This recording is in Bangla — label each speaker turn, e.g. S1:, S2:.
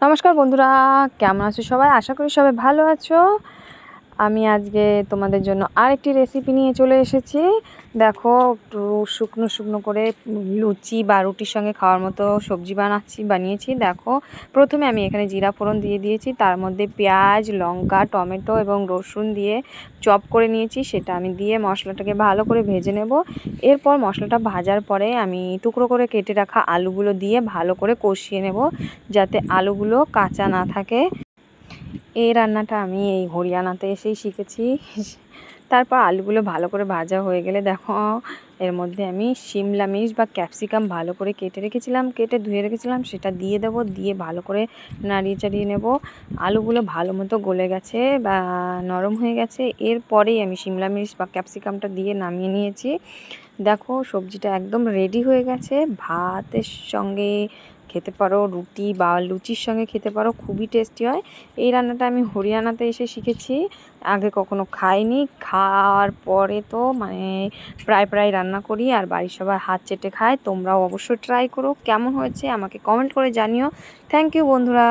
S1: নমস্কার বন্ধুরা, কেমন আছো সবাই? আশা করি সবাই ভালো আছো। আমি আজকে তোমাদের জন্য আরেকটি রেসিপি নিয়ে চলে এসেছি। দেখো, একটু শুকনো শুকনো করে লুচি বা রুটির সঙ্গে খাওয়ার মতো সবজি বানিয়েছি। দেখো, প্রথমে আমি এখানে জিরা ফোড়ন দিয়ে দিয়েছি, তার মধ্যে পেঁয়াজ, লঙ্কা, টমেটো এবং রসুন দিয়ে চপ করে নিয়েছি। সেটা আমি দিয়ে মশলাটাকে ভালো করে ভেজে নেব। এরপর মশলাটা ভাজার পরে আমি টুকরো করে কেটে রাখা আলুগুলো দিয়ে ভালো করে কষিয়ে নেব, যাতে আলুগুলো কাঁচা না থাকে। এই রান্নাটা আমি এই হরিয়ানাতে এসেই শিখেছি। তারপর আলুগুলো ভালো করে ভাজা হয়ে গেলে দেখো, এর মধ্যে আমি শিমলা মির্চ বা ক্যাপসিকাম ভালো করে কেটে ধুয়ে রেখেছিলাম, সেটা দিয়ে দেবো। দিয়ে ভালো করে নাড়িয়ে চাড়িয়ে নেব। আলুগুলো ভালো মতো গলে গেছে বা নরম হয়ে গেছে, এরপরেই আমি শিমলা মির্চ বা ক্যাপসিকামটা দিয়ে নামিয়ে নিয়েছি। দেখো, সবজিটা একদম রেডি হয়ে গেছে। ভাতের সঙ্গে খেতে পারো, রুটি বা লুচির সঙ্গে খেতে পারো, খুবই টেস্টি হয়। এই রান্নাটা আমি হরিয়ানাতে এসে শিখেছি, আগে কখনো খাইনি। খাওয়ার পরে তো মানে প্রায় রান্না করি আর বাড়ির সবাই হাত চেটে খায়। তোমরাও অবশ্যই ট্রাই করো, কেমন হয়েছে আমাকে কমেন্ট করে জানিও। থ্যাংক ইউ বন্ধুরা।